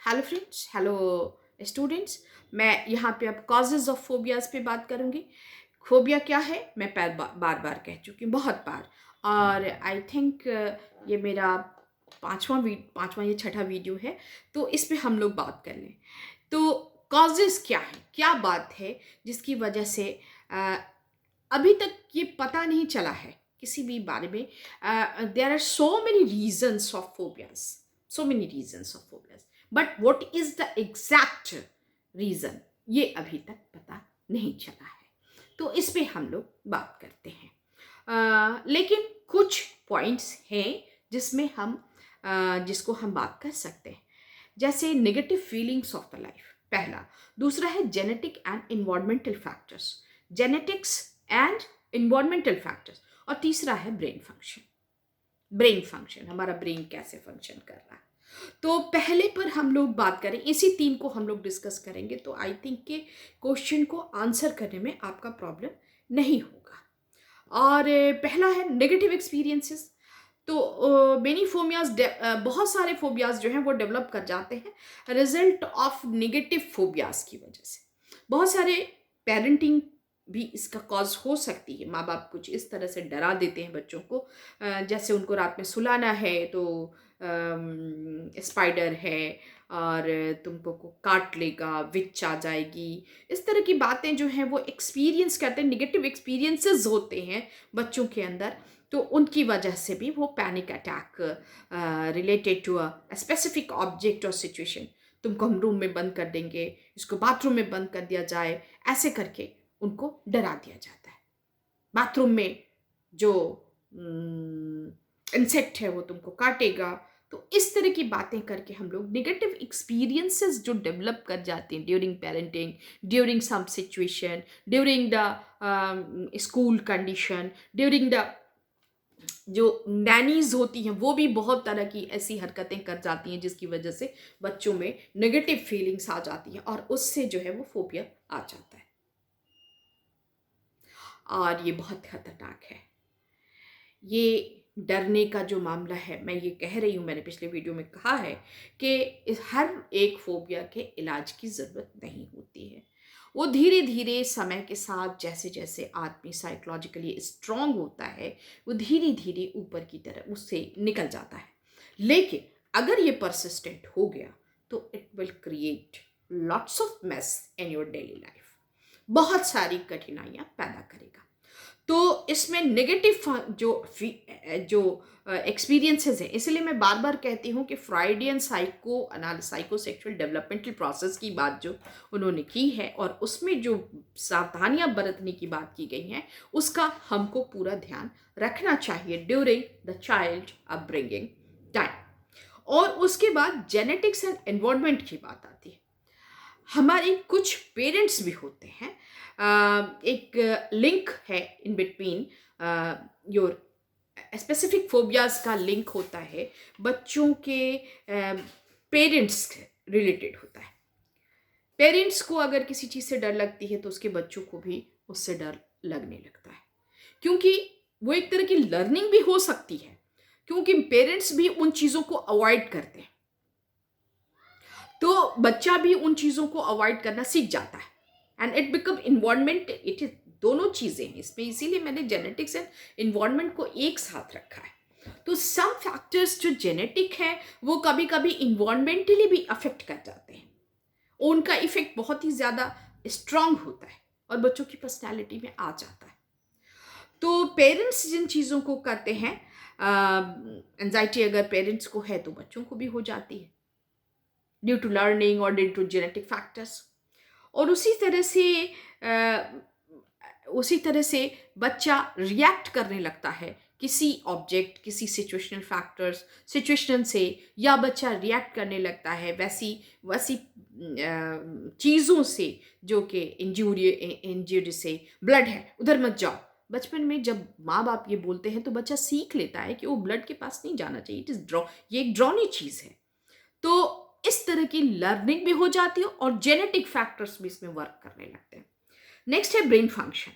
Hello friends, hello students. मैं यहाँ पे अब कॉजेज़ ऑफ फोबियाज़ पे बात करूँगी। फोबिया क्या है मैं बार बार कह चुकी हूँ, बहुत बार। और आई थिंक ये मेरा पाँचवा या छठा वीडियो है, तो इस पे हम लोग बात कर लें। तो कॉजेज़ क्या है, क्या बात है जिसकी वजह से अ, अभी तक ये पता नहीं चला है किसी भी बारे में। There are so many reasons of phobias, so many reasons of phobias, but what is the exact reason ये अभी तक पता नहीं चला है। तो इस पे हम लोग बात करते हैं। लेकिन कुछ पॉइंट्स हैं जिसमें हम जिसको हम बात कर सकते हैं, जैसे negative feelings of the life, पहला। दूसरा है genetic and environmental factors, genetics and environmental factors. और तीसरा है ब्रेन फंक्शन, ब्रेन फंक्शन, हमारा ब्रेन कैसे फंक्शन कर रहा है। तो पहले पर हम लोग बात करें, इसी तीन को हम लोग डिस्कस करेंगे, तो आई थिंक के क्वेश्चन को आंसर करने में आपका प्रॉब्लम नहीं होगा। और पहला है नेगेटिव एक्सपीरियंसेस। तो मेनी फोबियाज, बहुत सारे फोबियाज जो हैं वो डेवलप कर जाते हैं रिजल्ट ऑफ नेगेटिव फोबियाज की वजह से। बहुत सारे पेरेंटिंग भी इसका कॉज हो सकती है। माँ बाप कुछ इस तरह से डरा देते हैं बच्चों को, जैसे उनको रात में सुलाना है तो स्पाइडर है और तुमको को काट लेगा, विच आ जाएगी। इस तरह की बातें जो हैं वो एक्सपीरियंस करते हैं, निगेटिव एक्सपीरियंसेस होते हैं बच्चों के अंदर। तो उनकी वजह से भी वो panic attack related to a specific object और सिचुएशन, तुमको हम रूम में बंद कर देंगे, इसको बाथरूम में बंद कर दिया जाए, ऐसे करके उनको डरा दिया जाता है। बाथरूम में जो इंसेक्ट है वो तुमको काटेगा। तो इस तरह की बातें करके हम लोग नेगेटिव एक्सपीरियंसेस जो डेवलप कर जाते हैं during parenting, during some situation, during the school condition, during the जो नैनीज होती हैं वो भी बहुत तरह की ऐसी हरकतें कर जाती हैं जिसकी वजह से बच्चों में नेगेटिव फीलिंग्स आ जाती हैं और उससे जो है वो फोबिया आ जाता है। और ये बहुत खतरनाक है। ये डरने का जो मामला है, मैं ये कह रही हूँ, मैंने पिछले वीडियो में कहा है कि हर एक फोबिया के इलाज की ज़रूरत नहीं होती है। वो धीरे धीरे समय के साथ जैसे जैसे आदमी साइकोलॉजिकली स्ट्रांग होता है, वो धीरे धीरे ऊपर की तरफ उससे निकल जाता है। लेकिन अगर ये परसिस्टेंट हो गया तो it will create lots of mess in your daily life, बहुत सारी कठिनाइयाँ पैदा करेगा। तो इसमें नेगेटिव जो एक्सपीरियंसेस हैं, इसलिए मैं बार बार कहती हूँ कि फ्राइडियन साइकोसेक्सुअल डेवलपमेंटल प्रोसेस की बात जो उन्होंने की है और उसमें जो सावधानियां बरतने की बात की गई हैं, उसका हमको पूरा ध्यान रखना चाहिए during the child upbringing time. और उसके बाद जेनेटिक्स एंड एनवायरनमेंट की बात आती है। हमारे कुछ पेरेंट्स भी होते हैं, एक लिंक है in between your specific phobias का लिंक होता है बच्चों के पेरेंट्स रिलेटेड होता है। पेरेंट्स को अगर किसी चीज़ से डर लगती है तो उसके बच्चों को भी उससे डर लगने लगता है, क्योंकि वो एक तरह की लर्निंग भी हो सकती है, क्योंकि पेरेंट्स भी उन चीज़ों को अवॉइड करते हैं तो बच्चा भी उन चीज़ों को अवॉइड करना सीख जाता है and it become environment. It is दोनों चीज़ें हैं इसमें, इसीलिए मैंने जेनेटिक्स एंड इन्वायरमेंट को एक साथ रखा है। तो सम फैक्टर्स जो जेनेटिक है वो कभी कभी इन्वायरमेंटली भी अफेक्ट कर जाते हैं, उनका इफेक्ट बहुत ही ज़्यादा स्ट्रांग होता है और बच्चों की पर्सनैलिटी में आ जाता है। तो पेरेंट्स जिन चीज़ों को करते हैं, एंजाइटी अगर पेरेंट्स को है तो बच्चों को भी हो जाती है ड्यू टू लर्निंग और ड्यू टू जेनेटिक फैक्टर्स। और उसी तरह से बच्चा रिएक्ट करने लगता है किसी ऑब्जेक्ट, किसी सिचुएशनल फैक्टर्स सिचुएशन से, या बच्चा रिएक्ट करने लगता है वैसी वैसी चीज़ों से जो कि इंजरी से, ब्लड है उधर मत जाओ। बचपन में जब माँ बाप ये बोलते हैं तो बच्चा सीख लेता है कि वो ब्लड के पास नहीं जाना चाहिए, इट इज़ ड्रॉ, ये एक ड्रॉनी चीज़ है। तो इस तरह की लर्निंग भी हो जाती है और जेनेटिक फैक्टर्स भी इसमें वर्क करने लगते हैं। नेक्स्ट है brain function.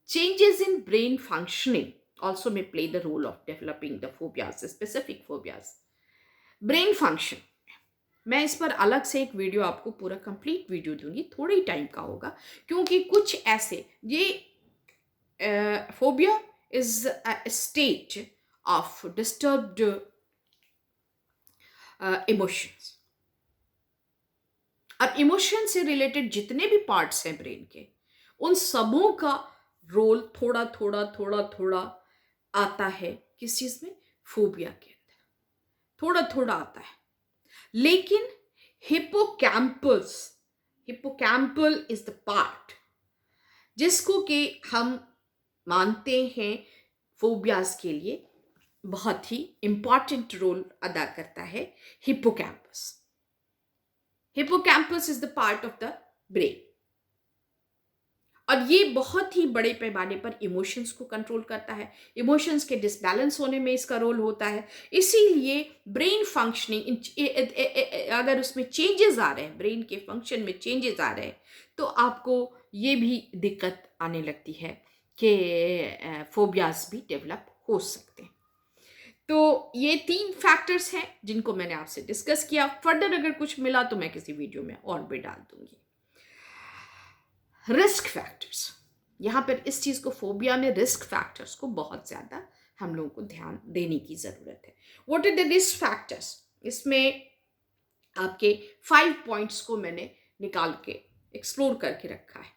Changes in brain functioning also may play the role of developing the phobias, the specific phobias. Brain function, मैं इस पर अलग से एक वीडियो आपको पूरा कंप्लीट वीडियो दूंगी, थोड़े ही टाइम का होगा, क्योंकि कुछ ऐसे ये phobia is a state of disturbed emotions. अब इमोशन से रिलेटेड जितने भी पार्ट्स हैं ब्रेन के, उन सबों का रोल थोड़ा थोड़ा थोड़ा थोड़ा आता है किस चीज में, फोबिया के अंदर थोड़ा थोड़ा आता है। लेकिन हिपोकैम्पस, हिपोकैम्पल इज द पार्ट जिसको कि हम मानते हैं फोबियाज के लिए बहुत ही इंपॉर्टेंट रोल अदा करता है। Hippocampus, hippocampus is the part of the brain, और ये बहुत ही बड़े पैमाने पर इमोशंस को कंट्रोल करता है। इमोशंस के डिसबैलेंस होने में इसका रोल होता है। इसीलिए ब्रेन फंक्शनिंग, अगर उसमें चेंजेस आ रहे हैं, ब्रेन के फंक्शन में चेंजेस आ रहे हैं, तो आपको ये भी दिक्कत आने लगती है कि फोबियाज भी डेवलप हो सकते हैं। तो ये 3 फैक्टर्स हैं जिनको मैंने आपसे डिस्कस किया। फर्दर अगर कुछ मिला तो मैं किसी वीडियो में और भी डाल दूंगी। रिस्क फैक्टर्स, यहाँ पर इस चीज़ को, फोबिया में रिस्क फैक्टर्स को बहुत ज़्यादा हम लोगों को ध्यान देने की ज़रूरत है। What are the risk factors? इसमें आपके 5 पॉइंट्स को मैंने निकाल के एक्सप्लोर करके रखा है,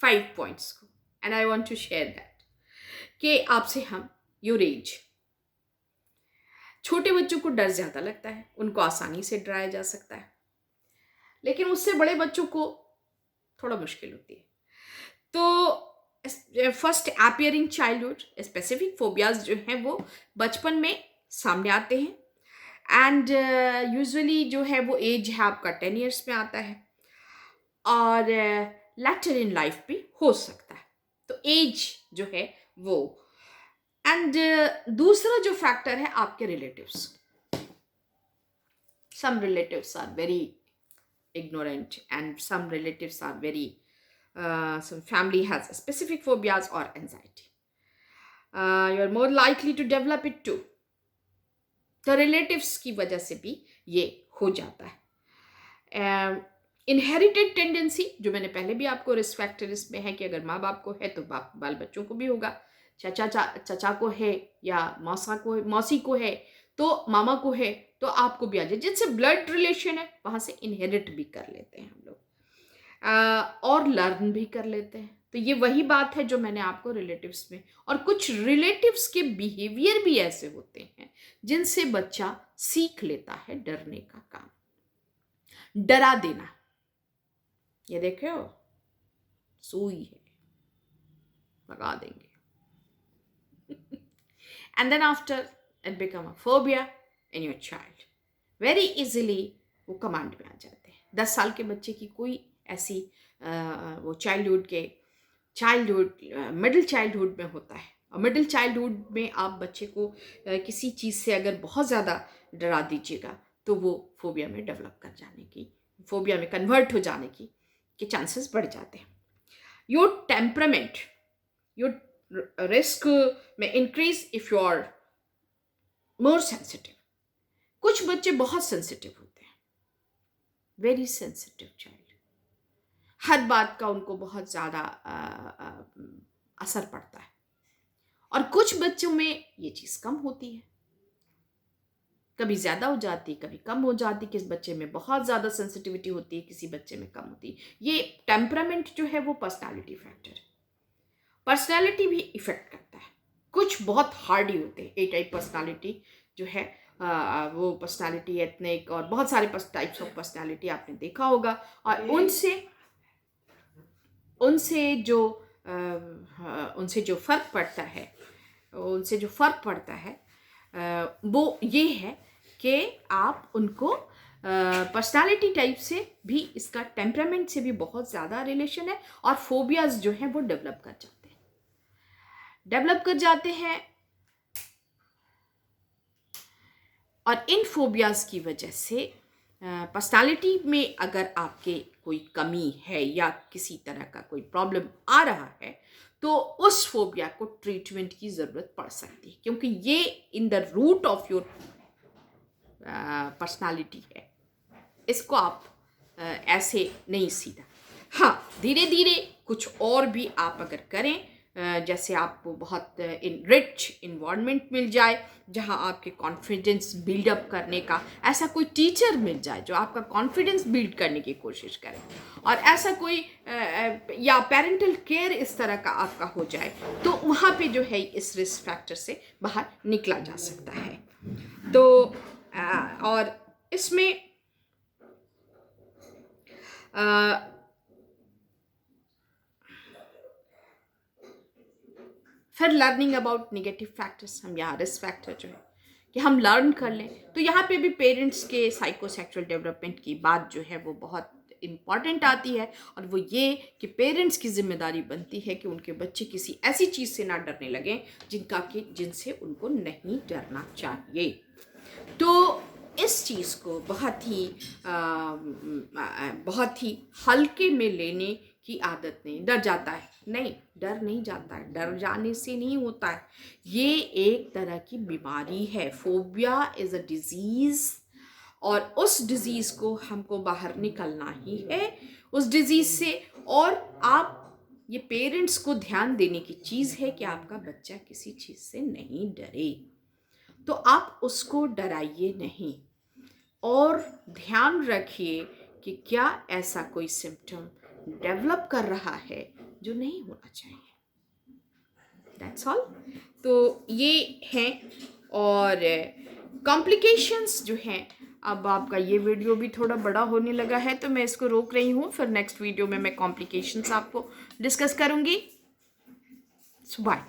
5 पॉइंट्स को, and I want to share that कि आपसे हम योर एज। छोटे बच्चों को डर ज़्यादा लगता है, उनको आसानी से डराया जा सकता है, लेकिन उससे बड़े बच्चों को थोड़ा मुश्किल होती है। तो first appearing childhood, specific phobias जो हैं वो बचपन में सामने आते हैं, एंड यूजुअली जो है वो एज है आपका 10 ईयर्स में आता है, और लेटर इन लाइफ भी हो सकता है। तो एज जो है वो, एंड दूसरा जो फैक्टर है आपके relatives. Some relatives are very ignorant, and some relatives are very some family has specific phobias or anxiety. You're more likely to develop it too. तो रिलेटिव्स की वजह से भी ये हो जाता है। इनहेरिटेड टेंडेंसी, जो मैंने पहले भी आपको रिस्क फैक्टर इसमें है कि अगर माँ बाप को है तो बाल बच्चों को भी होगा, चचा को है या मौसी को है तो मामा को है तो आपको भी आ जाए। जिनसे ब्लड रिलेशन है वहाँ से इनहेरिट भी कर लेते हैं हम लोग, और लर्न भी कर लेते हैं। तो ये वही बात है जो मैंने आपको रिलेटिव्स में, और कुछ रिलेटिव्स के बिहेवियर भी ऐसे होते हैं जिनसे बच्चा सीख लेता है डरने का काम, डरा देना। ये देखे हो, सुई है, लगा देंगे, and then after it become a phobia in your child, very easily वो कमांड में आ जाते हैं। 10 साल के बच्चे की कोई ऐसी वो मिडिल चाइल्डहुड में होता है, और मिडिल चाइल्डहुड में आप बच्चे को किसी चीज़ से अगर बहुत ज़्यादा डरा दीजिएगा तो वो फोबिया में डेवलप कर जाने की, फोबिया में कन्वर्ट हो जाने के चांसेस बढ़ जाते हैं। योर टेम्परामेंट, योर रिस्क में increase if you are more sensitive. कुछ बच्चे बहुत सेंसिटिव होते हैं, वेरी सेंसिटिव चाइल्ड, हर बात का उनको बहुत ज़्यादा असर पड़ता है, और कुछ बच्चों में ये चीज़ कम होती है, कभी ज़्यादा हो जाती, कभी कम हो जाती। किस बच्चे में बहुत ज़्यादा सेंसिटिविटी होती है, किसी बच्चे में कम होती है। ये टेम्परामेंट जो है वो पर्सनालिटी फैक्टर है, पर्सनालिटी भी इफेक्ट करता है। कुछ बहुत हार्ड ही होते हैं, ए टाइप पर्सनालिटी जो है वो पर्सनालिटी, एथनिक और बहुत सारे टाइप्स ऑफ पर्सनालिटी आपने देखा होगा, और उनसे जो फ़र्क पड़ता है वो ये है कि आप उनको पर्सनालिटी टाइप से भी, इसका टेम्परामेंट से भी बहुत ज़्यादा रिलेशन है, और फोबियाज जो हैं वो डेवलप कर जाते हैं। और इन फोबियाज की वजह से पर्सनालिटी में अगर आपके कोई कमी है या किसी तरह का कोई प्रॉब्लम आ रहा है तो उस फोबिया को ट्रीटमेंट की ज़रूरत पड़ सकती है, क्योंकि ये in the root of your personality है। इसको आप ऐसे नहीं सीधा। हाँ, धीरे धीरे कुछ और भी आप अगर करें, जैसे आपको बहुत रिच इन्वायरमेंट मिल जाए जहाँ आपके कॉन्फिडेंस बिल्डअप करने का ऐसा कोई टीचर मिल जाए जो आपका कॉन्फिडेंस बिल्ड करने की कोशिश करे, और ऐसा कोई या पेरेंटल केयर इस तरह का आपका हो जाए, तो वहाँ पे जो है इस रिस्क फैक्टर से बाहर निकला जा सकता है। तो और इसमें फिर लर्निंग अबाउट नेगेटिव फैक्टर्स, हम यहाँ रिस्क फैक्टर जो है कि हम लर्न कर लें, तो यहाँ पे भी पेरेंट्स के साइकोसेक्सुअल डेवलपमेंट की बात जो है वो बहुत इम्पॉर्टेंट आती है, और वो ये कि पेरेंट्स की जिम्मेदारी बनती है कि उनके बच्चे किसी ऐसी चीज़ से ना डरने लगें जिनसे उनको नहीं डरना चाहिए। तो इस चीज़ को बहुत ही हल्के में लेने की आदत नहीं। डर जाता है, नहीं, डर नहीं जाता है, डर जाने से नहीं होता है, ये एक तरह की बीमारी है। फोबिया इज़ अ डिजीज़, और उस डिज़ीज़ को हमको बाहर निकलना ही है उस डिज़ीज़ से। और आप ये पेरेंट्स को ध्यान देने की चीज़ है कि आपका बच्चा किसी चीज़ से नहीं डरे, तो आप उसको डराइए नहीं, और ध्यान रखिए कि क्या ऐसा कोई सिम्टम डेवलप कर रहा है जो नहीं होना चाहिए। That's all. तो ये हैं, और कॉम्प्लिकेशंस जो हैं, अब आपका ये वीडियो भी थोड़ा बड़ा होने लगा है तो मैं इसको रोक रही हूँ, फिर नेक्स्ट वीडियो में मैं कॉम्प्लिकेशंस आपको डिस्कस करूँगी। बाय।